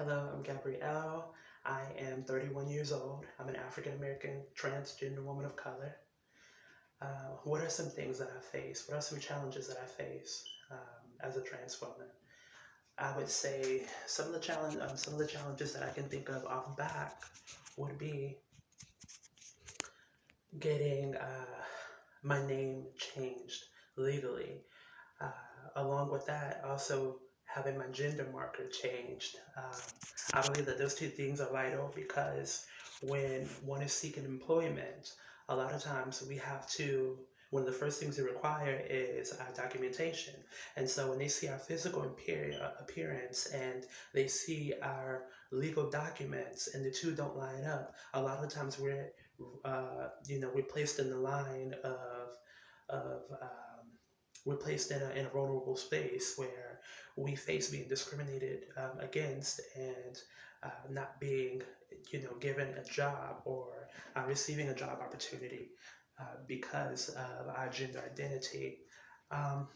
Hello, I'm Gabrielle. I am 31 years old. I'm an African American transgender woman of color. What are some things that I face? What are some challenges that I face as a trans woman? I would say some of the challenges that I can think of off back would be getting my name changed legally. Uh, Along with that, also having my gender marker changed. I believe that those two things are vital because when one is seeking employment, a lot of times one of the first things they require is documentation. And so when they see our physical appearance and they see our legal documents and the two don't line up, a lot of times we're placed in the line of we're placed in a vulnerable space where we face being discriminated against and not being, given a job or receiving a job opportunity because of our gender identity. Um,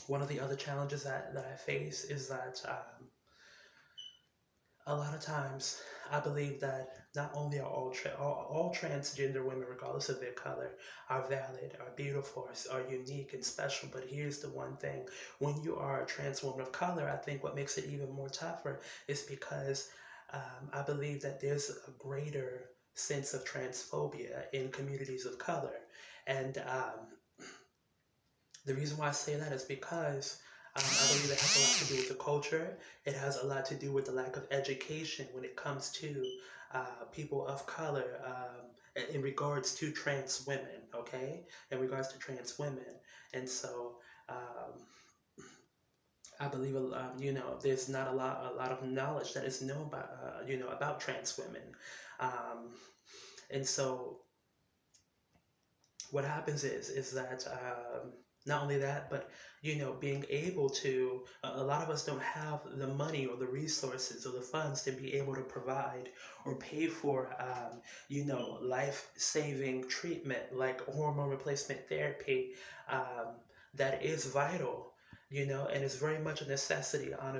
One of the other challenges that I face is that a lot of times I believe that not only are all transgender women, regardless of their color, are valid, are beautiful, are unique and special. But here's the one thing: when you are a trans woman of color, I think what makes it even more tougher is because I believe that there's a greater sense of transphobia in communities of color, and the reason why I say that is because I believe it has a lot to do with the culture. It has a lot to do with the lack of education when it comes to people of color in regards to trans women, okay? In regards to trans women. And so I believe, there's not a lot of knowledge that is known about trans women. Um, and so what happens is that not only that, but being able to, a lot of us don't have the money or the resources or the funds to be able to provide or pay for, life-saving treatment like hormone replacement therapy that is vital. And it's very much a necessity on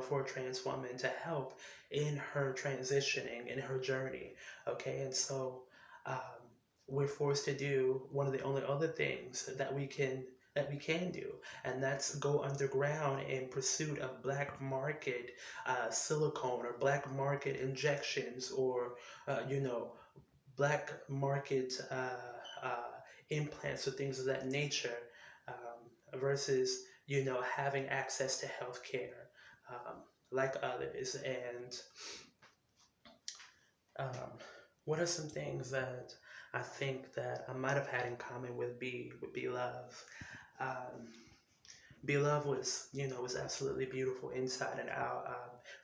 for a trans woman to help in her transitioning, in her journey. Okay, and so um, we're forced to do one of the only other things that we can do, and that's go underground in pursuit of black market silicone or black market injections or black market implants or things of that nature, versus having access to health care like others. And um, what are some things that I think that I might have had in common with Bee Love? Um, Bee Love was absolutely beautiful inside and out.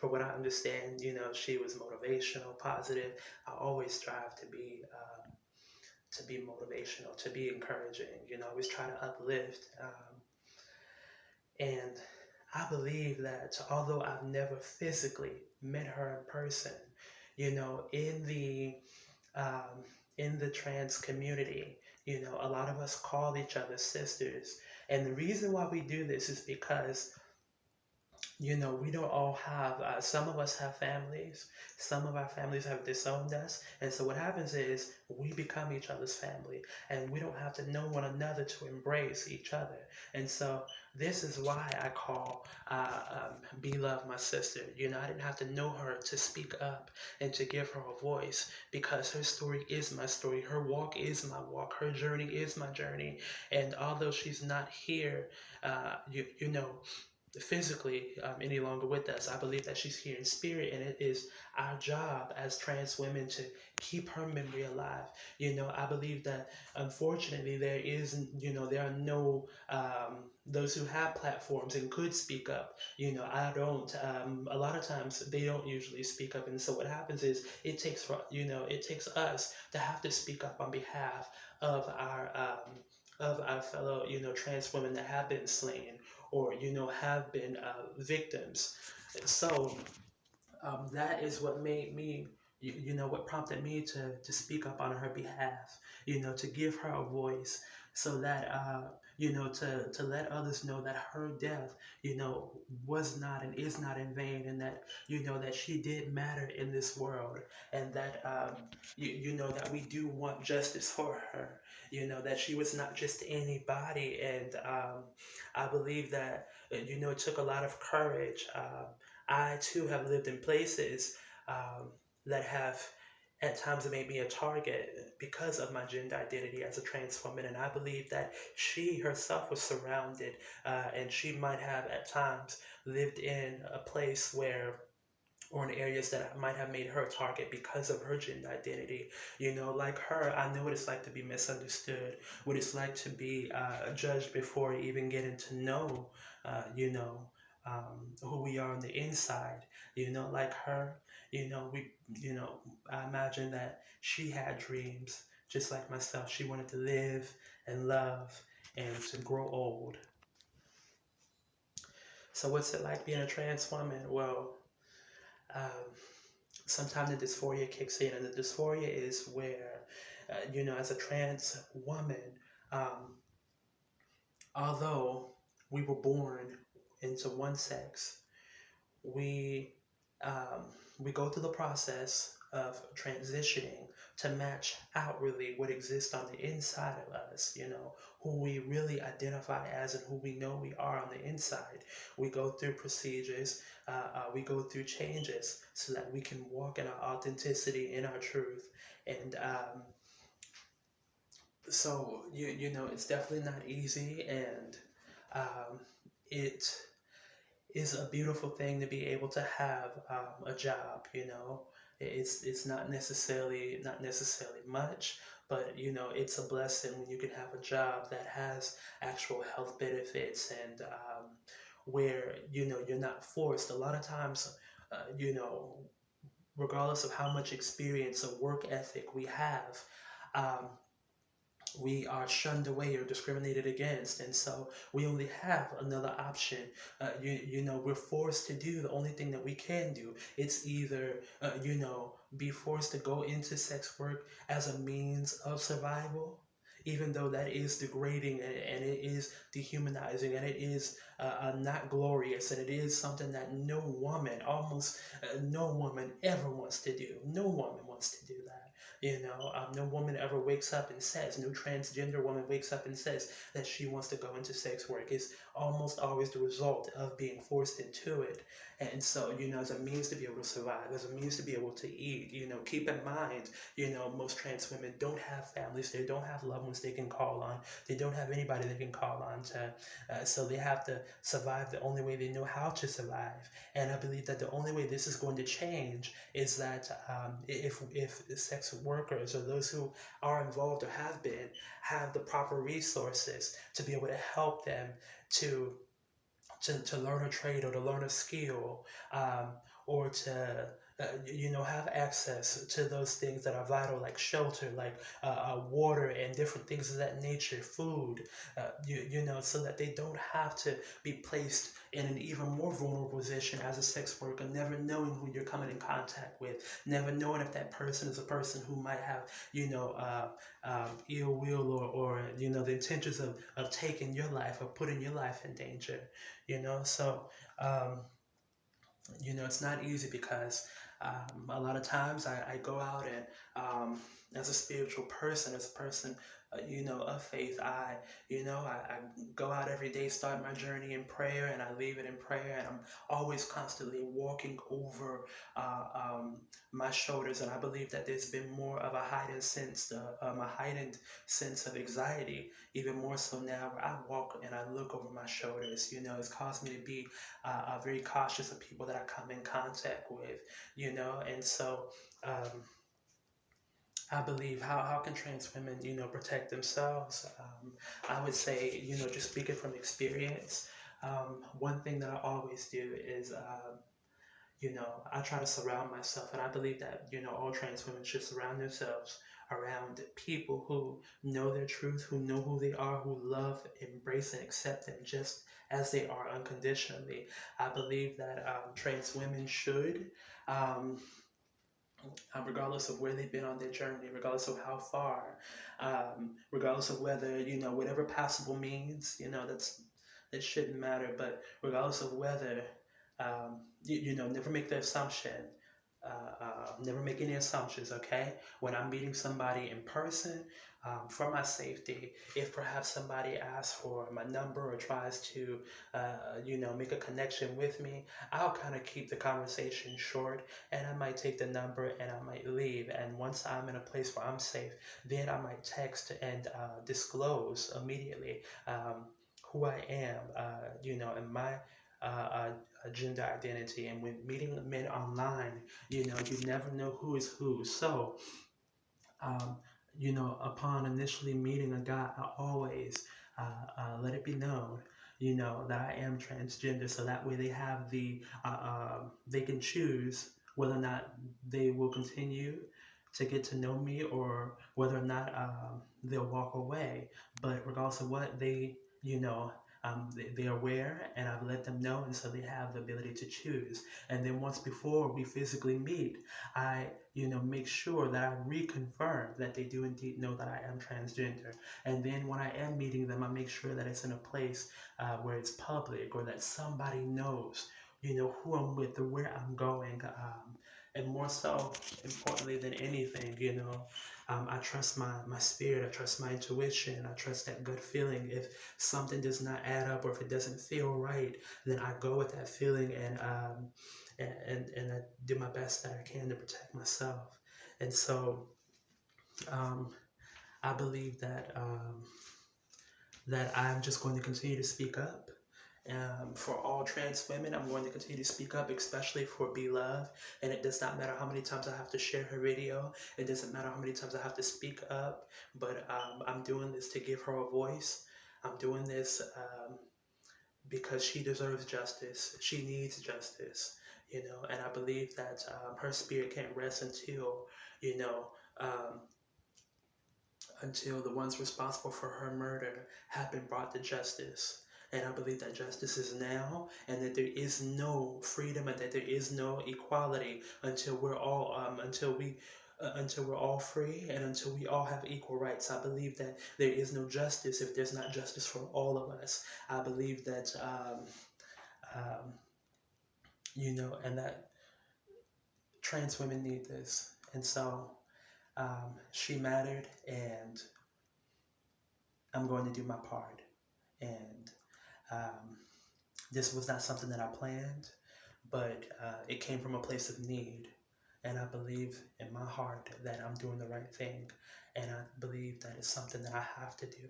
From what I understand, she was motivational, positive. I always strive to be motivational, to be encouraging. Always try to uplift. And I believe that although I've never physically met her in person, you know, in the um, in the trans community, a lot of us call each other sisters. And the reason why we do this is because we don't all have, some of us have families, some of our families have disowned us. And so what happens is we become each other's family and we don't have to know one another to embrace each other. And so this is why I call Bee Love my sister. I didn't have to know her to speak up and to give her a voice because her story is my story. Her walk is my walk. Her journey is my journey. And although she's not here, you know, physically any longer with us. I believe that she's here in spirit, and it is our job as trans women to keep her memory alive. I believe that unfortunately there are no those who have platforms and could speak up. I don't. A lot of times they don't usually speak up, and so what happens is it takes us to have to speak up on behalf of our fellow trans women that have been slain or have been victims. And so that is what made me, what prompted me to speak up on her behalf, to give her a voice so that to let others know that her death, was not and is not in vain, and that, that she did matter in this world, and that, that we do want justice for her, that she was not just anybody. And I believe that, it took a lot of courage. I too have lived in places um, that have at times made me a target because of my gender identity as a trans woman. And I believe that she herself was surrounded, and she might have at times lived in a place where, or in areas that might have made her a target because of her gender identity. Like her, I know what it's like to be misunderstood, what it's like to be judged before even getting to know, who we are on the inside. Like her, we, I imagine that she had dreams just like myself. She wanted to live and love and to grow old. So, what's it like being a trans woman? Well, um, sometimes the dysphoria kicks in, and the dysphoria is where, as a trans woman, um, although we were born into one sex, we um, we go through the process of transitioning to match outwardly what exists on the inside of us, who we really identify as and who we know we are on the inside. We go through procedures, we go through changes so that we can walk in our authenticity, in our truth. And so, it's definitely not easy, and it is a beautiful thing to be able to have a job. It's not necessarily much, but it's a blessing when you can have a job that has actual health benefits, and where you're not forced. A lot of times, regardless of how much experience or work ethic we have, um, we are shunned away or discriminated against, and so we only have another option. We're forced to do the only thing that we can do. It's either be forced to go into sex work as a means of survival, even though that is degrading, and it is dehumanizing, and it is not glorious, and it is something that no woman, almost no woman ever wants to do. No woman wants to do that. No woman ever wakes up and says, no transgender woman wakes up and says that she wants to go into sex work. It's almost always the result of being forced into it. And so, as a means to be able to survive, as a means to be able to eat, keep in mind, most trans women don't have families, they don't have loved ones they can call on, they don't have anybody they can call on to, so they have to survive the only way they know how to survive. And I believe that the only way this is going to change is that if sex workers or those who are involved or have been have the proper resources to be able to help them to to learn a trade or to learn a skill, or to have access to those things that are vital, like shelter, like water, and different things of that nature, food, so that they don't have to be placed in an even more vulnerable position as a sex worker, never knowing who you're coming in contact with, never knowing if that person is a person who might have, ill will, or the intentions of taking your life or putting your life in danger. So it's not easy because a lot of times I go out and, as a spiritual person, as a person, of faith, I go out every day, start my journey in prayer, and I leave it in prayer, and I'm always constantly walking over my shoulders, and I believe that there's been more of a heightened sense of anxiety, even more so now, where I walk and I look over my shoulders. It's caused me to be very cautious of people that I come in contact with, and so I believe, how can trans women, protect themselves? I would say, just speaking from experience, one thing that I always do is, I try to surround myself, and I believe that, all trans women should surround themselves around people who know their truth, who know who they are, who love, embrace, and accept them just as they are unconditionally. I believe that trans women should. Um, regardless of where they've been on their journey, regardless of how far, regardless of whether, whatever passable means, that shouldn't matter. But regardless of whether, never make the assumption. Never make any assumptions, okay? When I'm meeting somebody in person, for my safety, if perhaps somebody asks for my number or tries to, make a connection with me, I'll kind of keep the conversation short, and I might take the number and I might leave. And once I'm in a place where I'm safe, then I might text and disclose immediately who I am, and my uh, uh, gender identity. And when meeting men online, you never know who is who. So, um, upon initially meeting a guy, I always let it be known, that I am transgender, so that way they have they can choose whether or not they will continue to get to know me, or whether or not they'll walk away. But regardless of what, they're aware, and I've let them know, and so they have the ability to choose. And then once before we physically meet, I make sure that I reconfirm that they do indeed know that I am transgender. And then when I am meeting them, I make sure that it's in a place where it's public, or that somebody knows, who I'm with or where I'm going. And more so, importantly than anything, I trust my spirit, I trust my intuition, I trust that gut feeling. If something does not add up, or if it doesn't feel right, then I go with that feeling, and I do my best that I can to protect myself. And so, um, I believe that I'm just going to continue to speak up. For all trans women, I'm going to continue to speak up, especially for Bee Love. And it does not matter how many times I have to share her video. It doesn't matter how many times I have to speak up. But I'm doing this to give her a voice. I'm doing this because she deserves justice. She needs justice, and I believe that her spirit can't rest you know, um, until the ones responsible for her murder have been brought to justice. And I believe that justice is now, and that there is no freedom, and that there is no equality until we're all free, and until we all have equal rights. I believe that there is no justice if there's not justice for all of us. I believe that, um, and that trans women need this. And so she mattered, and I'm going to do my part. And um, this was not something that I planned, but it came from a place of need. And I believe in my heart that I'm doing the right thing. And I believe that it's something that I have to do.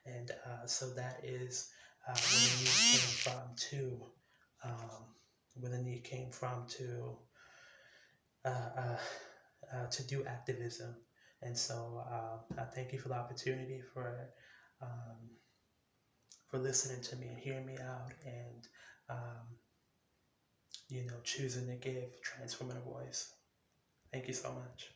And so that is where the need came from where the need came from uh, uh, to do activism. And so I thank you for the opportunity um, for listening to me and hearing me out, and choosing to give trans women a voice. Thank you so much.